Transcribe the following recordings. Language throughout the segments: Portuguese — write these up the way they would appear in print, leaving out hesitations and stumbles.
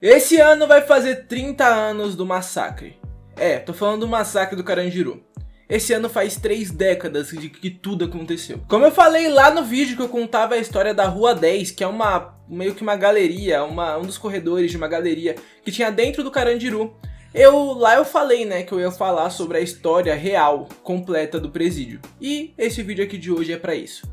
Esse ano vai fazer 30 anos do massacre. Tô falando do massacre do Carandiru. Esse ano faz 3 décadas de que tudo aconteceu. Como eu falei lá no vídeo que eu contava a história da Rua 10, que é meio que uma galeria, um dos corredores de uma galeria que tinha dentro do Carandiru. Lá eu falei, né, que eu ia falar sobre a história real, completa do presídio. E esse vídeo aqui de hoje é pra isso.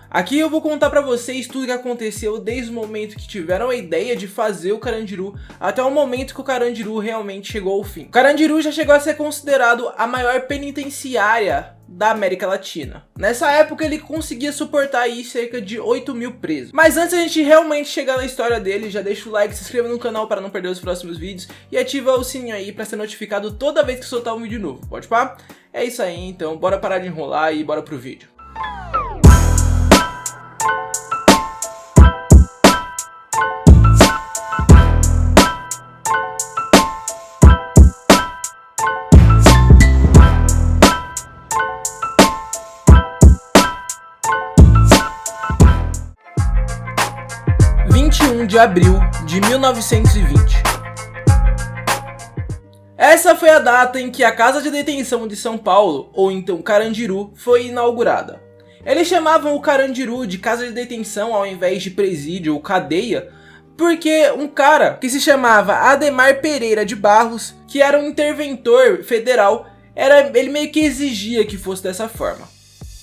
Aqui eu vou contar pra vocês tudo que aconteceu desde o momento que tiveram a ideia de fazer o Carandiru até o momento que o Carandiru realmente chegou ao fim. O Carandiru já chegou a ser considerado a maior penitenciária da América Latina. Nessa época ele conseguia suportar aí cerca de 8.000 presos. Mas antes da gente realmente chegar na história dele, já deixa o like, se inscreva no canal para não perder os próximos vídeos e ativa o sininho aí para ser notificado toda vez que soltar um vídeo novo, pode pá? É isso aí, então bora parar de enrolar e bora pro vídeo. De abril de 1920. Essa foi a data em que a Casa de Detenção de São Paulo, ou então Carandiru, foi inaugurada. Eles chamavam o Carandiru de Casa de Detenção ao invés de presídio ou cadeia, porque um cara que se chamava Ademar Pereira de Barros, que era um interventor federal, ele meio que exigia que fosse dessa forma.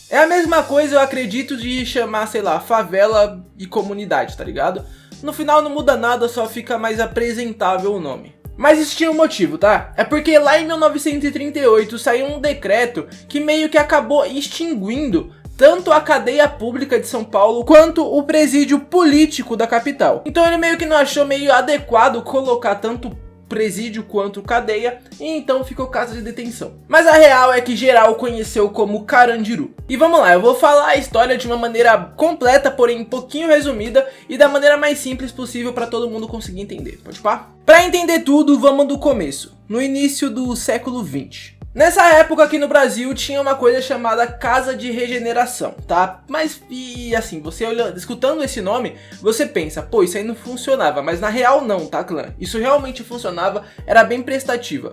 É a mesma coisa, eu acredito, de chamar, sei lá, favela e comunidade, tá ligado? No final não muda nada, só fica mais apresentável o nome. Mas isso tinha um motivo, tá? É porque lá em 1938 saiu um decreto que meio que acabou extinguindo tanto a cadeia pública de São Paulo quanto o presídio político da capital. Então ele meio que não achou meio adequado colocar tanto presídio quanto cadeia, e então ficou casa de detenção. Mas a real é que geral conheceu como Carandiru. E vamos lá, eu vou falar a história de uma maneira completa, porém um pouquinho resumida e da maneira mais simples possível para todo mundo conseguir entender, pode pá? Para entender tudo, vamos do começo, no início do século 20. Nessa época aqui no Brasil tinha uma coisa chamada Casa de Regeneração, tá? Mas, e assim, você escutando esse nome, você pensa, pô, isso aí não funcionava, mas na real não, tá, clã? Isso realmente funcionava, era bem prestativa,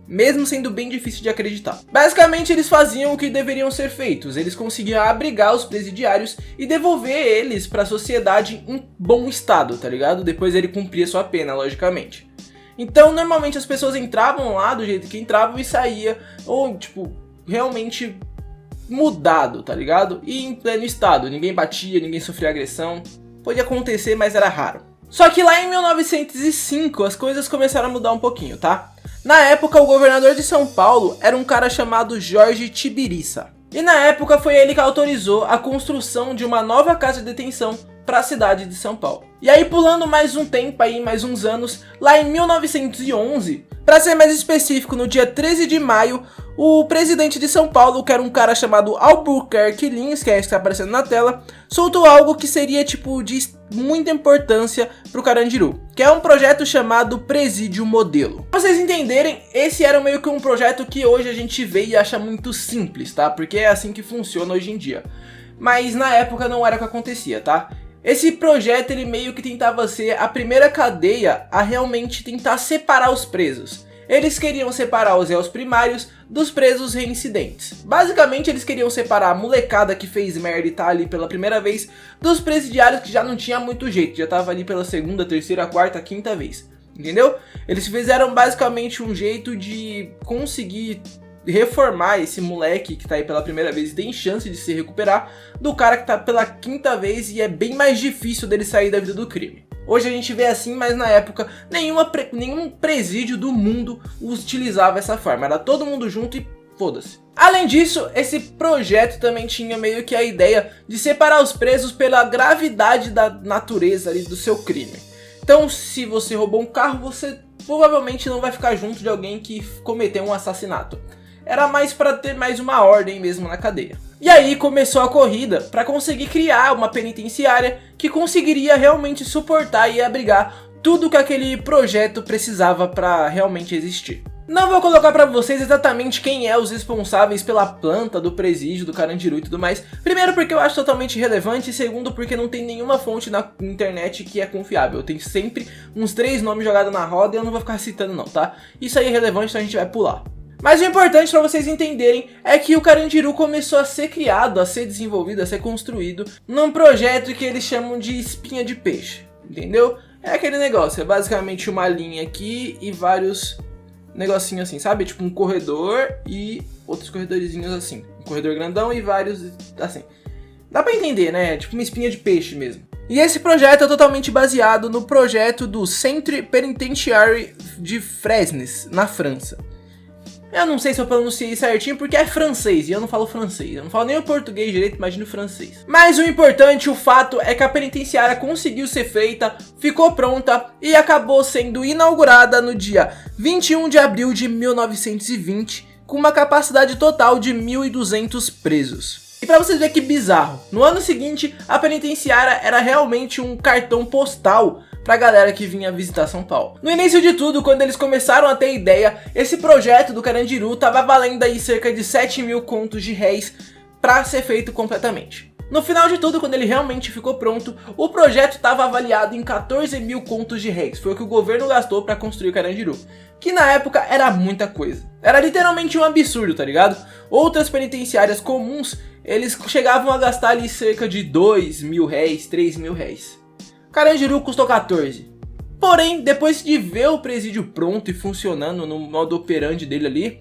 mesmo sendo bem difícil de acreditar. Basicamente eles faziam o que deveriam ser feitos, eles conseguiam abrigar os presidiários e devolver eles para a sociedade em bom estado, tá ligado? Depois ele cumpria sua pena, logicamente. Então, normalmente as pessoas entravam lá do jeito que entravam e saía, ou tipo, realmente mudado, tá ligado? E em pleno estado, ninguém batia, ninguém sofria agressão, podia acontecer, mas era raro. Só que lá em 1905 as coisas começaram a mudar um pouquinho, tá? Na época o governador de São Paulo era um cara chamado Jorge Tibiriça. E na época foi ele que autorizou a construção de uma nova casa de detenção para a cidade de São Paulo. E aí pulando mais um tempo aí, mais uns anos, lá em 1911, para ser mais específico, no dia 13 de maio, o presidente de São Paulo, que era um cara chamado Albuquerque Lins, que é esse que está aparecendo na tela, soltou algo que seria tipo de muita importância para o Carandiru, que é um projeto chamado Presídio Modelo. Pra vocês entenderem, esse era meio que um projeto que hoje a gente vê e acha muito simples, tá? Porque é assim que funciona hoje em dia. Mas na época não era o que acontecia, tá? Esse projeto ele meio que tentava ser a primeira cadeia a realmente tentar separar os presos. Eles queriam separar os réus primários dos presos reincidentes. Basicamente eles queriam separar a molecada que fez merda e tá ali pela primeira vez dos presidiários que já não tinha muito jeito, já tava ali pela segunda, terceira, quarta, quinta vez. Entendeu? Eles fizeram basicamente um jeito de conseguir reformar esse moleque que tá aí pela primeira vez e tem chance de se recuperar do cara que tá pela quinta vez e é bem mais difícil dele sair da vida do crime. Hoje a gente vê assim, mas na época nenhum presídio do mundo utilizava essa forma, era todo mundo junto e foda-se. Além disso, esse projeto também tinha meio que a ideia de separar os presos pela gravidade da natureza ali do seu crime. Então, se você roubou um carro, você provavelmente não vai ficar junto de alguém que cometeu um assassinato. Era mais para ter mais uma ordem mesmo na cadeia. E aí começou a corrida para conseguir criar uma penitenciária que conseguiria realmente suportar e abrigar tudo que aquele projeto precisava para realmente existir. Não vou colocar pra vocês exatamente quem é os responsáveis pela planta do presídio do Carandiru e tudo mais. Primeiro porque eu acho totalmente irrelevante e segundo porque não tem nenhuma fonte na internet que é confiável. Tem sempre uns 3 nomes jogados na roda e eu não vou ficar citando não, tá? Isso aí é irrelevante, então a gente vai pular. Mas o importante pra vocês entenderem é que o Carandiru começou a ser criado, a ser desenvolvido, a ser construído num projeto que eles chamam de espinha de peixe, entendeu? É aquele negócio, é basicamente uma linha aqui e vários negocinho assim, sabe? Tipo um corredor e outros corredorzinhos assim. Um corredor grandão e vários assim. Dá pra entender, né? Tipo uma espinha de peixe mesmo. E esse projeto é totalmente baseado no projeto do Centre Penitentiary de Fresnes, na França. Eu não sei se eu pronunciei certinho porque é francês e eu não falo francês. Eu não falo nem o português direito, imagina o francês. Mas o importante, o fato, é que a penitenciária conseguiu ser feita, ficou pronta e acabou sendo inaugurada no dia 21 de abril de 1920, com uma capacidade total de 1.200 presos. E pra vocês verem que bizarro, no ano seguinte a penitenciária era realmente um cartão postal pra galera que vinha visitar São Paulo. No início de tudo, quando eles começaram a ter ideia, esse projeto do Carandiru tava valendo aí cerca de 7.000 contos de réis pra ser feito completamente. No final de tudo, quando ele realmente ficou pronto, o projeto estava avaliado em 14.000 contos de réis. Foi o que o governo gastou para construir o Carandiru, que na época era muita coisa. Era literalmente um absurdo, tá ligado? Outras penitenciárias comuns, eles chegavam a gastar ali cerca de 2.000 réis, 3.000 réis. Carandiru custou 14. Porém, depois de ver o presídio pronto e funcionando no modo operandi dele ali,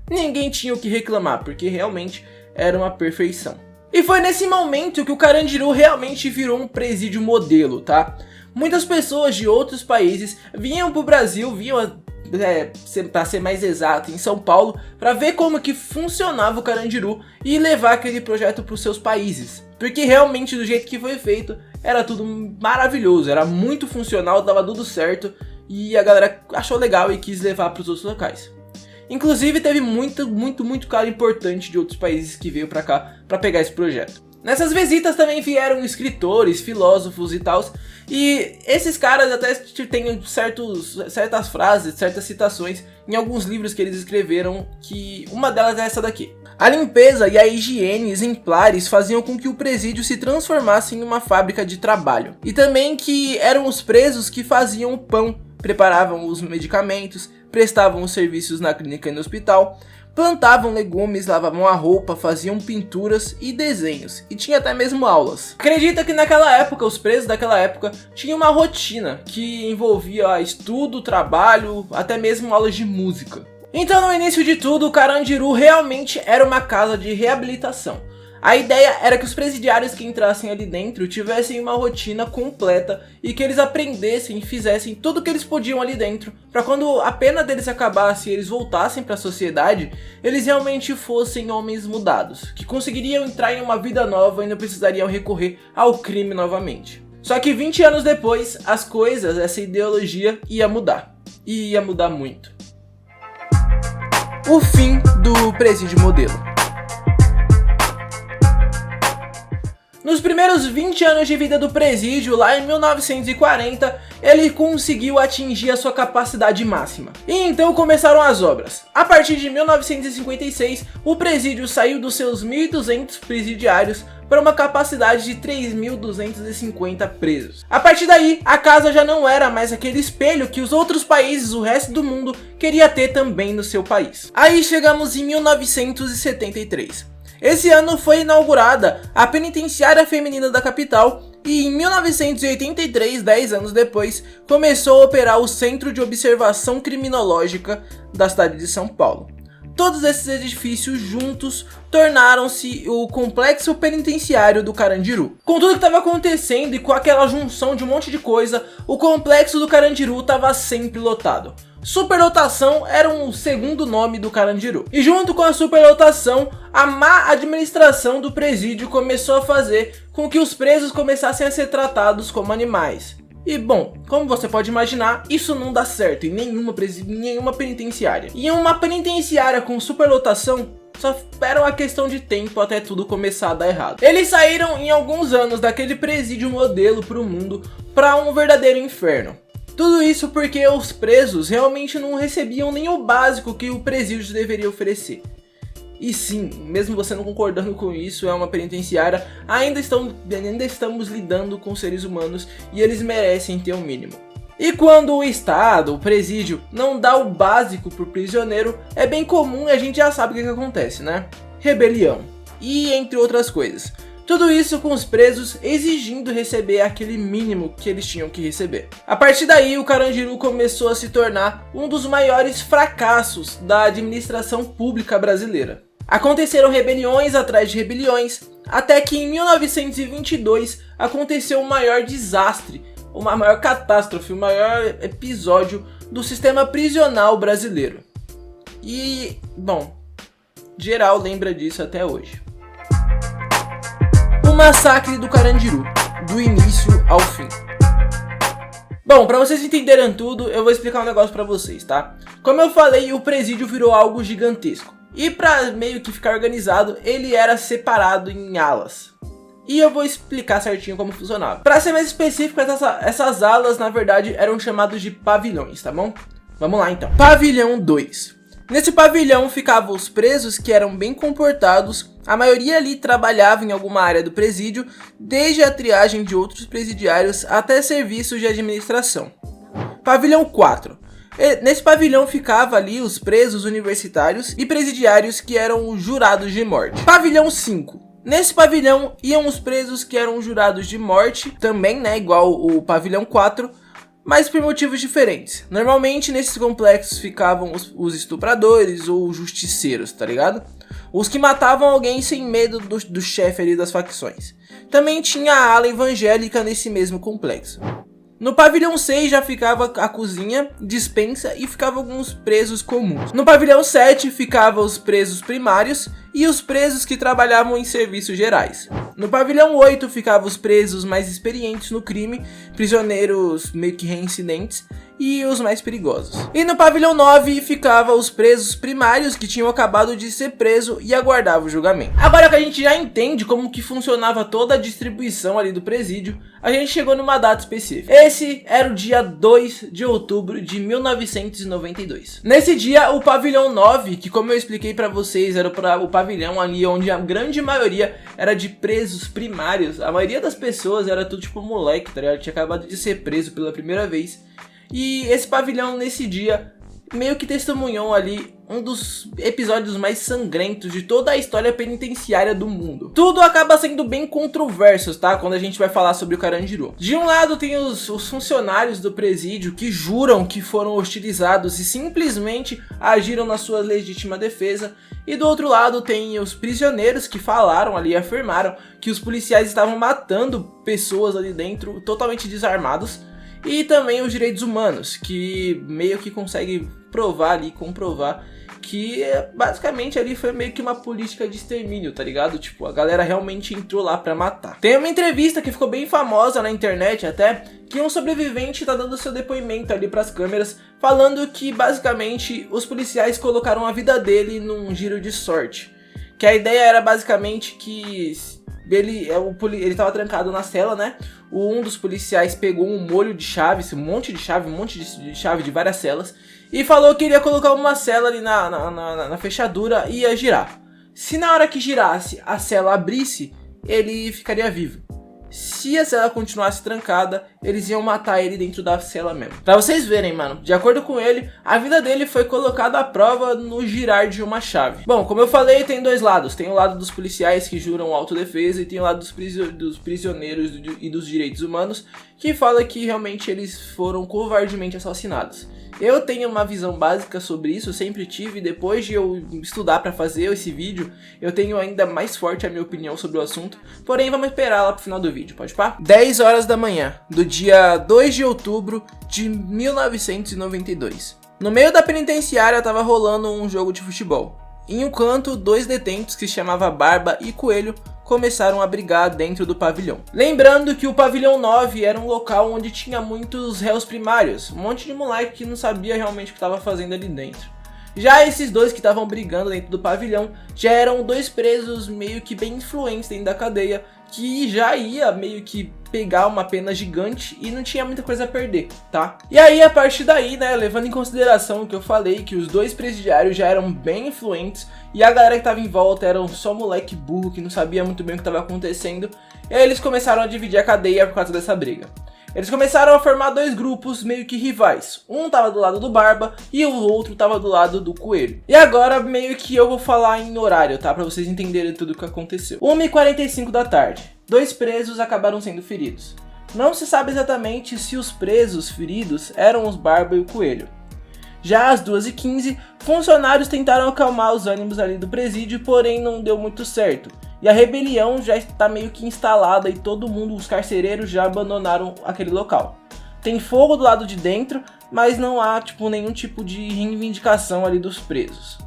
ninguém tinha o que reclamar, porque realmente era uma perfeição. E foi nesse momento que o Carandiru realmente virou um presídio modelo, tá? Muitas pessoas de outros países vinham pro Brasil, para ser mais exato, em São Paulo, para ver como que funcionava o Carandiru e levar aquele projeto para os seus países. Porque realmente do jeito que foi feito, era tudo maravilhoso, era muito funcional, dava tudo certo e a galera achou legal e quis levar para os outros locais. Inclusive teve muito cara importante de outros países que veio para cá para pegar esse projeto. Nessas visitas também vieram escritores, filósofos e tal, e esses caras até têm certas frases, certas citações em alguns livros que eles escreveram, que uma delas é essa daqui. A limpeza e a higiene exemplares faziam com que o presídio se transformasse em uma fábrica de trabalho. E também que eram os presos que faziam o pão, preparavam os medicamentos, prestavam os serviços na clínica e no hospital, plantavam legumes, lavavam a roupa, faziam pinturas e desenhos, e tinha até mesmo aulas. Acredita que naquela época, os presos daquela época tinham uma rotina que envolvia estudo, trabalho, até mesmo aulas de música. Então no início de tudo, o Carandiru realmente era uma casa de reabilitação. A ideia era que os presidiários que entrassem ali dentro tivessem uma rotina completa e que eles aprendessem e fizessem tudo o que eles podiam ali dentro, para quando a pena deles acabasse e eles voltassem para a sociedade, eles realmente fossem homens mudados, que conseguiriam entrar em uma vida nova e não precisariam recorrer ao crime novamente. Só que 20 anos depois, as coisas, essa ideologia ia mudar, e ia mudar muito. O fim do presídio modelo. Nos primeiros 20 anos de vida do presídio, lá em 1940, ele conseguiu atingir a sua capacidade máxima. E então começaram as obras. A partir de 1956, o presídio saiu dos seus 1.200 presidiários para uma capacidade de 3.250 presos. A partir daí, a casa já não era mais aquele espelho que os outros países, o resto do mundo, queria ter também no seu país. Aí chegamos em 1973. Esse ano foi inaugurada a penitenciária feminina da capital e em 1983, 10 anos depois, começou a operar o Centro de Observação Criminológica da cidade de São Paulo. Todos esses edifícios juntos tornaram-se o complexo penitenciário do Carandiru. Com tudo que estava acontecendo e com aquela junção de um monte de coisa, o complexo do Carandiru estava sempre lotado. Superlotação era um segundo nome do Carandiru. E junto com a superlotação, a má administração do presídio começou a fazer com que os presos começassem a ser tratados como animais. E bom, como você pode imaginar, isso não dá certo em nenhuma penitenciária. E em uma penitenciária com superlotação, só era uma questão de tempo até tudo começar a dar errado. Eles saíram em alguns anos daquele presídio modelo para o mundo para um verdadeiro inferno. Tudo isso porque os presos realmente não recebiam nem o básico que o presídio deveria oferecer. E sim, mesmo você não concordando com isso, é uma penitenciária, ainda estamos lidando com seres humanos e eles merecem ter o mínimo. E quando o Estado, o presídio, não dá o básico pro prisioneiro, é bem comum e a gente já sabe o que acontece, né? Rebelião. E entre outras coisas. Tudo isso com os presos exigindo receber aquele mínimo que eles tinham que receber. A partir daí, o Carandiru começou a se tornar um dos maiores fracassos da administração pública brasileira. Aconteceram rebeliões atrás de rebeliões, até que em 1922 aconteceu o maior desastre, uma maior catástrofe, o maior episódio do sistema prisional brasileiro. E, bom, geral lembra disso até hoje. O massacre do Carandiru, do início ao fim. Bom, pra vocês entenderem tudo, eu vou explicar um negócio pra vocês, tá? Como eu falei, o presídio virou algo gigantesco. E pra meio que ficar organizado, ele era separado em alas. E eu vou explicar certinho como funcionava. Pra ser mais específico, essas alas, na verdade, eram chamadas de pavilhões, tá bom? Vamos lá então. Pavilhão 2. Nesse pavilhão ficavam os presos que eram bem comportados, a maioria ali trabalhava em alguma área do presídio, desde a triagem de outros presidiários até serviços de administração. Pavilhão 4. Nesse pavilhão ficava ali os presos universitários e presidiários que eram jurados de morte. Pavilhão 5. Nesse pavilhão iam os presos que eram jurados de morte, também, né, igual o pavilhão 4, mas por motivos diferentes. Normalmente nesses complexos ficavam os estupradores ou justiceiros, tá ligado? Os que matavam alguém sem medo do chefe ali das facções. Também tinha a ala evangélica nesse mesmo complexo. No pavilhão 6 já ficava a cozinha, dispensa e ficavam alguns presos comuns. No pavilhão 7 ficavam os presos primários e os presos que trabalhavam em serviços gerais. No pavilhão 8 ficavam os presos mais experientes no crime, prisioneiros meio que reincidentes e os mais perigosos. E no pavilhão 9 ficavam os presos primários que tinham acabado de ser preso e aguardavam o julgamento. Agora que a gente já entende como que funcionava toda a distribuição ali do presídio, a gente chegou numa data específica. Esse era o dia 2 de outubro de 1992. Nesse dia, o pavilhão 9, que como eu expliquei pra vocês, era o pavilhão ali onde a grande maioria era de presos primários. A maioria das pessoas era tudo tipo moleque, tá ligado? Tinha acabado de ser preso pela primeira vez. E esse pavilhão nesse dia meio que testemunhou ali um dos episódios mais sangrentos de toda a história penitenciária do mundo. Tudo acaba sendo bem controverso, tá? Quando a gente vai falar sobre o Carandiru. De um lado tem os funcionários do presídio que juram que foram hostilizados e simplesmente agiram na sua legítima defesa. E do outro lado tem os prisioneiros que falaram ali, afirmaram que os policiais estavam matando pessoas ali dentro totalmente desarmados. E também os direitos humanos, que meio que conseguem provar ali, comprovar que basicamente ali foi meio que uma política de extermínio, tá ligado? Tipo, a galera realmente entrou lá pra matar. Tem uma entrevista que ficou bem famosa na internet até, que um sobrevivente tá dando seu depoimento ali pras câmeras, falando que basicamente os policiais colocaram a vida dele num giro de sorte. Que a ideia era basicamente que ele tava trancado na cela, né? Um dos policiais pegou um molho de chaves, um monte de chave de várias celas, e falou que iria colocar uma cela ali na fechadura e ia girar. Se na hora que girasse a cela abrisse, ele ficaria vivo. Se a cela continuasse trancada, eles iam matar ele dentro da cela mesmo. Pra vocês verem, mano, de acordo com ele, a vida dele foi colocada à prova no girar de uma chave. Bom, como eu falei, tem dois lados. Tem o lado dos policiais que juram autodefesa e tem o lado dos prisioneiros e dos direitos humanos, que fala que realmente eles foram covardemente assassinados. Eu tenho uma visão básica sobre isso, sempre tive. Depois de eu estudar pra fazer esse vídeo, eu tenho ainda mais forte a minha opinião sobre o assunto. Porém, vamos esperar lá pro final do vídeo, pode pá? 10 horas da manhã, do dia 2 de outubro de 1992. No meio da penitenciária tava rolando um jogo de futebol. Em um canto, dois detentos que se chamavam Barba e Coelho começaram a brigar dentro do pavilhão. Lembrando que o pavilhão 9 era um local onde tinha muitos réus primários, um monte de moleque que não sabia realmente o que estava fazendo ali dentro. Já esses dois que estavam brigando dentro do pavilhão já eram dois presos meio que bem influentes dentro da cadeia, que já ia meio que pegar uma pena gigante e não tinha muita coisa a perder, tá? E aí, a partir daí, né, levando em consideração o que eu falei, que os dois presidiários já eram bem influentes e a galera que tava em volta eram só moleque burro que não sabia muito bem o que tava acontecendo, e aí eles começaram a dividir a cadeia por causa dessa briga. Eles começaram a formar dois grupos meio que rivais. Um tava do lado do Barba e o outro tava do lado do Coelho. E agora meio que eu vou falar em horário, tá? Pra vocês entenderem tudo o que aconteceu. 1h45 da tarde. 2 presos acabaram sendo feridos. Não se sabe exatamente se os presos feridos eram os Barba e o Coelho. Já às 2h15, funcionários tentaram acalmar os ânimos ali do presídio, porém não deu muito certo. E a rebelião já está meio que instalada e todo mundo, os carcereiros já abandonaram aquele local. Tem fogo do lado de dentro, mas não há nenhum tipo de reivindicação ali dos presos.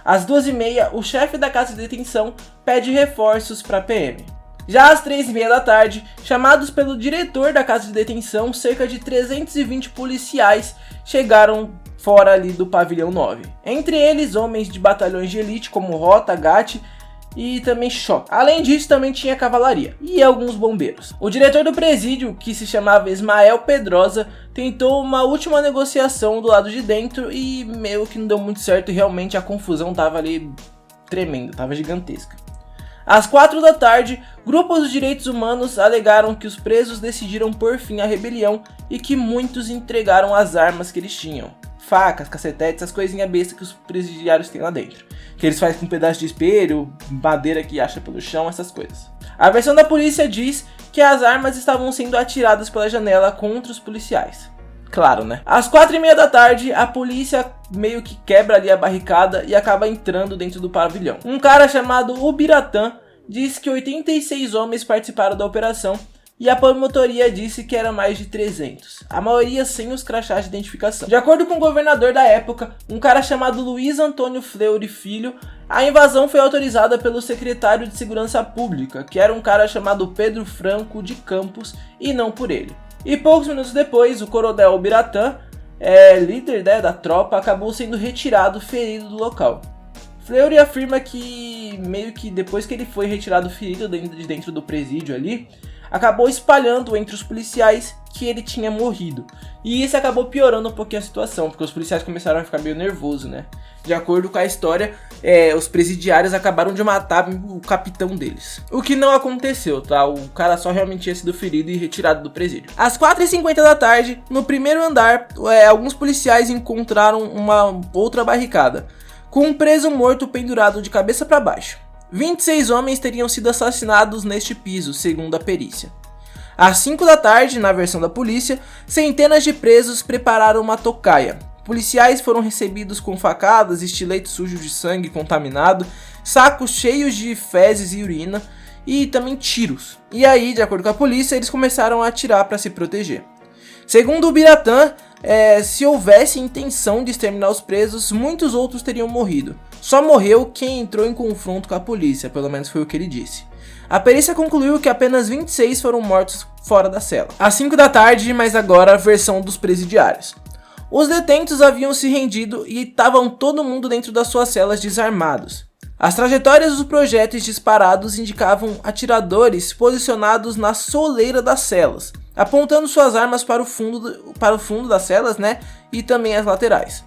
Às 2h30, o chefe da casa de detenção pede reforços para a PM. Já às 3h30 da tarde, chamados pelo diretor da casa de detenção, cerca de 320 policiais chegaram fora ali do pavilhão 9. Entre eles, homens de batalhões de elite como Rota, GAT e também Choque. Além disso, também tinha cavalaria e alguns bombeiros. O diretor do presídio, que se chamava Ismael Pedrosa, tentou uma última negociação do lado de dentro e meio que não deu muito certo e realmente a confusão tava ali tremenda, tava gigantesca. Às 4 da tarde, grupos de direitos humanos alegaram que os presos decidiram pôr fim à rebelião e que muitos entregaram as armas que eles tinham. Facas, cacetetes, essas coisinhas bestas que os presidiários têm lá dentro. Que eles fazem com um pedaço de espelho, madeira que acha pelo chão, essas coisas. A versão da polícia diz que as armas estavam sendo atiradas pela janela contra os policiais. Claro, né? Às 4h30 da tarde, a polícia meio que quebra ali a barricada e acaba entrando dentro do pavilhão. Um cara chamado Ubiratã diz que 86 homens participaram da operação e a promotoria disse que era mais de 300, a maioria sem os crachás de identificação. De acordo com o governador da época, um cara chamado Luiz Antônio Fleury Filho, a invasão foi autorizada pelo secretário de Segurança Pública, que era um cara chamado Pedro Franco de Campos, e não por ele. E poucos minutos depois, o coronel Ubiratã, líder da tropa, acabou sendo retirado ferido do local. Fleury afirma que meio que depois que ele foi retirado ferido dentro do presídio ali, acabou espalhando entre os policiais que ele tinha morrido. E isso acabou piorando um pouquinho a situação, porque os policiais começaram a ficar meio nervosos, né? De acordo com a história, os presidiários acabaram de matar o capitão deles. O que não aconteceu, tá? O cara só realmente tinha sido ferido e retirado do presídio. Às 4h50 da tarde, no primeiro andar, alguns policiais encontraram uma outra barricada, com um preso morto pendurado de cabeça para baixo. 26 homens teriam sido assassinados neste piso, segundo a perícia. Às 5 da tarde, na versão da polícia, centenas de presos prepararam uma tocaia. Policiais foram recebidos com facadas, estiletes sujos de sangue contaminado, sacos cheios de fezes e urina e também tiros. E aí, de acordo com a polícia, eles começaram a atirar para se proteger. Segundo o Biratã, se houvesse intenção de exterminar os presos, muitos outros teriam morrido. Só morreu quem entrou em confronto com a polícia, pelo menos foi o que ele disse. A perícia concluiu que apenas 26 foram mortos fora da cela. Às 5 da tarde, mas agora a versão dos presidiários. Os detentos haviam se rendido e estavam todo mundo dentro das suas celas desarmados. As trajetórias dos projéteis disparados indicavam atiradores posicionados na soleira das celas, apontando suas armas para o fundo das celas, né, e também as laterais.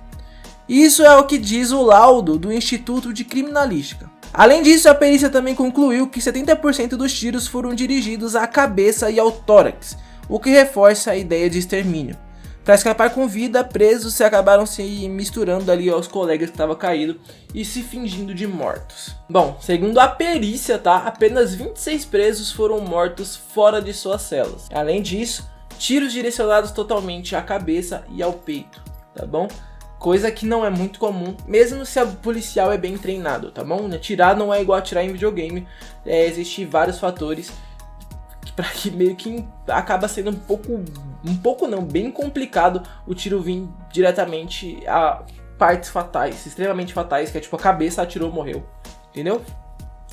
Isso é o que diz o laudo do Instituto de Criminalística. Além disso, a perícia também concluiu que 70% dos tiros foram dirigidos à cabeça e ao tórax, o que reforça a ideia de extermínio. Para escapar com vida, presos se acabaram se misturando ali aos colegas que estavam caídos e se fingindo de mortos. Bom, segundo a perícia, tá, apenas 26 presos foram mortos fora de suas celas. Além disso, tiros direcionados totalmente à cabeça e ao peito, tá bom? Coisa que não é muito comum, mesmo se o policial é bem treinado, tá bom? Atirar não é igual atirar em videogame, existem vários fatores para que meio que acaba sendo bem complicado o tiro vir diretamente a partes fatais, extremamente fatais, que é tipo a cabeça atirou, morreu, entendeu?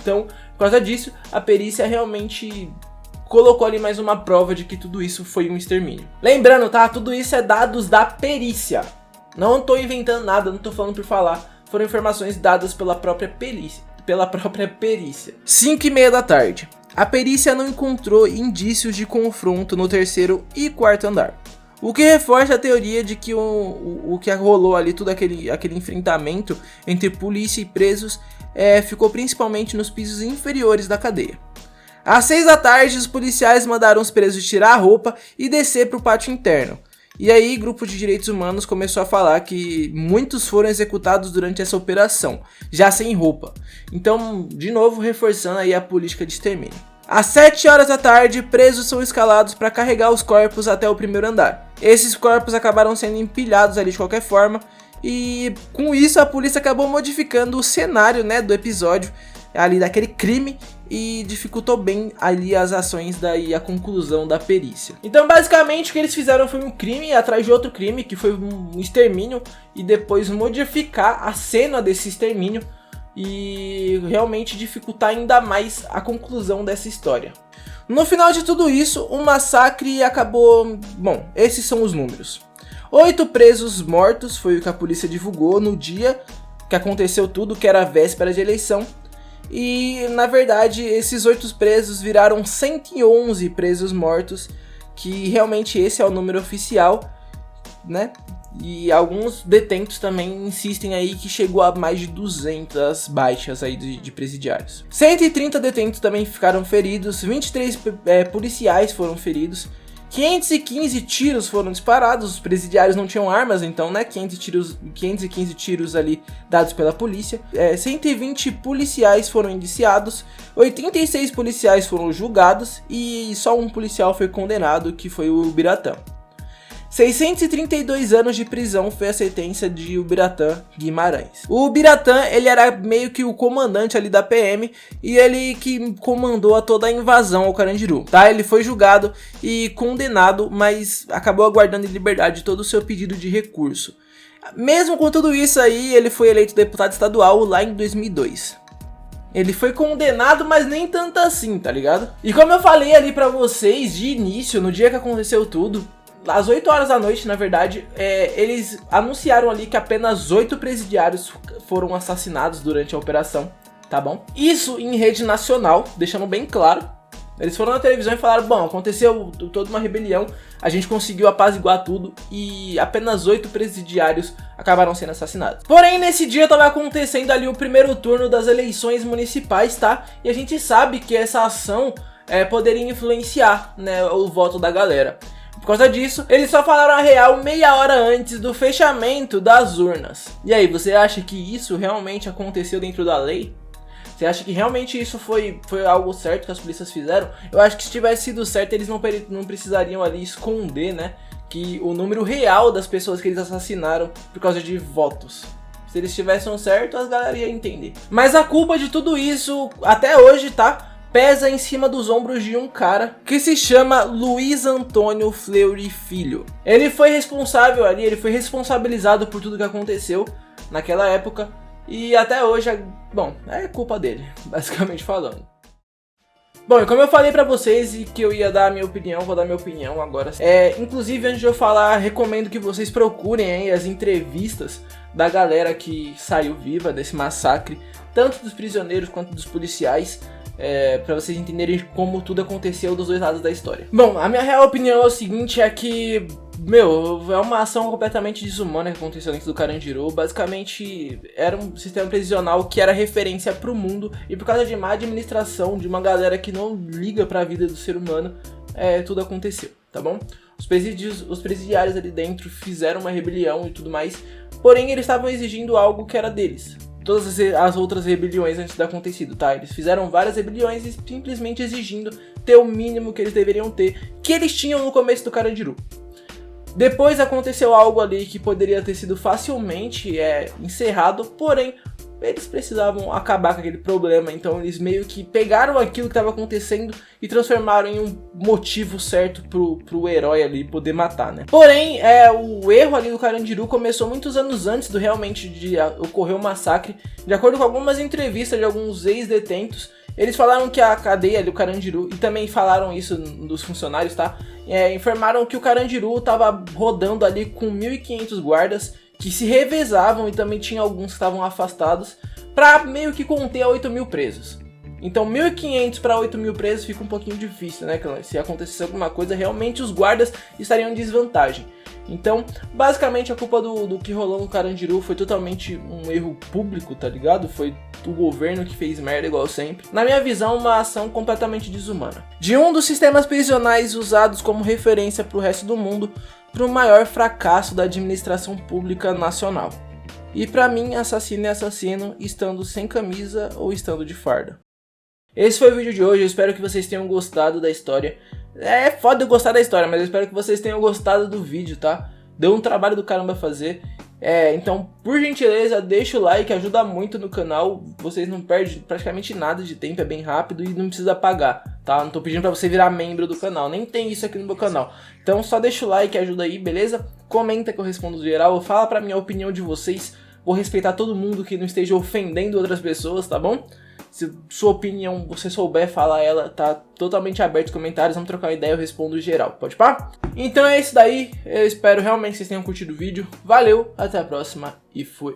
Então, por causa disso, a perícia realmente colocou ali mais uma prova de que tudo isso foi um extermínio. Lembrando, tá? Tudo isso é dados da perícia. Não tô inventando nada, não tô falando por falar. Foram informações dadas pela própria perícia. 5h30 da tarde. a perícia não encontrou indícios de confronto no terceiro e quarto andar, o que reforça a teoria de que o que rolou ali, todo aquele enfrentamento entre polícia e presos, ficou principalmente nos pisos inferiores da cadeia. Às 6 da tarde, os policiais mandaram os presos tirar a roupa e descer para o pátio interno. E aí, grupo de direitos humanos começou a falar que muitos foram executados durante essa operação, já sem roupa. Então, de novo, reforçando aí a política de extermínio. Às 7 horas da tarde, presos são escalados para carregar os corpos até o primeiro andar. Esses corpos acabaram sendo empilhados ali de qualquer forma, e com isso a polícia acabou modificando o cenário, né, do episódio ali daquele crime, e dificultou bem ali as ações e a conclusão da perícia. Então basicamente o que eles fizeram foi um crime atrás de outro crime, que foi um extermínio, e depois modificar a cena desse extermínio e realmente dificultar ainda mais a conclusão dessa história. No final de tudo isso, o massacre acabou... Bom, esses são os números. 8 presos mortos foi o que a polícia divulgou no dia que aconteceu tudo, que era a véspera de eleição. E, na verdade, esses 8 presos viraram 111 presos mortos, que realmente esse é o número oficial, né? E alguns detentos também insistem aí que chegou a mais de 200 baixas aí de presidiários. 130 detentos também ficaram feridos, 23 policiais foram feridos, 515 tiros foram disparados, os presidiários não tinham armas, então, né, 515 tiros ali dados pela polícia, 120 policiais foram indiciados, 86 policiais foram julgados e só um policial foi condenado, que foi o Ubiratã. 632 anos de prisão foi a sentença de Ubiratã Guimarães. O Ubiratã, ele era meio que o comandante ali da PM e ele que comandou a toda a invasão ao Carandiru, tá? Ele foi julgado e condenado, mas acabou aguardando em liberdade todo o seu pedido de recurso. Mesmo com tudo isso aí, ele foi eleito deputado estadual lá em 2002. Ele foi condenado, mas nem tanto assim, tá ligado? E como eu falei ali pra vocês de início, no dia que aconteceu tudo, às 8 horas da noite, na verdade, eles anunciaram ali que apenas 8 presidiários foram assassinados durante a operação, tá bom? Isso em rede nacional, deixando bem claro. Eles foram na televisão e falaram, bom, aconteceu toda uma rebelião, a gente conseguiu apaziguar tudo e apenas 8 presidiários acabaram sendo assassinados. Porém, nesse dia estava acontecendo ali o primeiro turno das eleições municipais, tá? E a gente sabe que essa ação poderia influenciar, né, o voto da galera. Por causa disso, eles só falaram a real meia hora antes do fechamento das urnas. E aí, você acha que isso realmente aconteceu dentro da lei? Você acha que realmente isso foi algo certo que as polícias fizeram? Eu acho que se tivesse sido certo, eles não precisariam ali esconder, né, que o número real das pessoas que eles assassinaram por causa de votos. Se eles tivessem certo, as galera iam entender. Mas a culpa de tudo isso, até hoje, tá? Pesa em cima dos ombros de um cara que se chama Luiz Antônio Fleury Filho. Ele foi responsável ali, ele foi responsabilizado por tudo que aconteceu naquela época e até hoje, bom, é culpa dele, basicamente falando. Bom, e como eu falei pra vocês e que eu ia dar a minha opinião, vou dar minha opinião agora. Inclusive, antes de eu falar, recomendo que vocês procurem aí as entrevistas da galera que saiu viva desse massacre, tanto dos prisioneiros quanto dos policiais. Pra vocês entenderem como tudo aconteceu dos dois lados da história. Bom, a minha real opinião é o seguinte, é que, é uma ação completamente desumana que aconteceu dentro do Carandiru. Basicamente, era um sistema prisional que era referência pro mundo, e por causa de má administração, de uma galera que não liga pra vida do ser humano, tudo aconteceu, tá bom? Os presidiários ali dentro fizeram uma rebelião e tudo mais, porém eles estavam exigindo algo que era deles. Todas as outras rebeliões antes de acontecido, tá? Eles fizeram várias rebeliões e simplesmente exigindo ter o mínimo que eles deveriam ter, que eles tinham no começo do Carandiru. Depois aconteceu algo ali que poderia ter sido facilmente encerrado, porém eles precisavam acabar com aquele problema, então eles meio que pegaram aquilo que estava acontecendo e transformaram em um motivo certo pro herói ali poder matar, né? Porém, o erro ali do Carandiru começou muitos anos antes realmente de ocorrer o massacre. De acordo com algumas entrevistas de alguns ex-detentos, eles falaram que a cadeia ali, o Carandiru, e também falaram isso dos funcionários, tá? Informaram que o Carandiru estava rodando ali com 1.500 guardas, que se revezavam, e também tinha alguns que estavam afastados, pra meio que conter 8.000 presos. Então 1.500 para 8.000 presos fica um pouquinho difícil, né, clã? Se acontecesse alguma coisa, realmente os guardas estariam em desvantagem. Então, basicamente a culpa do que rolou no Carandiru foi totalmente um erro público, tá ligado? Foi o governo que fez merda igual sempre. Na minha visão, uma ação completamente desumana. De um dos sistemas prisionais usados como referência para o resto do mundo, para o maior fracasso da administração pública nacional. E pra mim, assassino é assassino, estando sem camisa ou estando de farda. Esse foi o vídeo de hoje, eu espero que vocês tenham gostado da história. É foda eu gostar da história, mas eu espero que vocês tenham gostado do vídeo, tá? Deu um trabalho do caramba fazer. Então, por gentileza, deixa o like, ajuda muito no canal. Vocês não perdem praticamente nada de tempo, é bem rápido e não precisa pagar, tá? Não tô pedindo pra você virar membro do canal, nem tem isso aqui no meu canal. Então só deixa o like, ajuda aí, beleza? Comenta que eu respondo geral, fala pra mim a opinião de vocês. Vou respeitar todo mundo que não esteja ofendendo outras pessoas, tá bom? Se sua opinião, você souber falar ela, tá totalmente aberto os comentários, vamos trocar uma ideia, eu respondo geral, pode pá? Então é isso daí, eu espero realmente que vocês tenham curtido o vídeo, valeu, até a próxima e fui!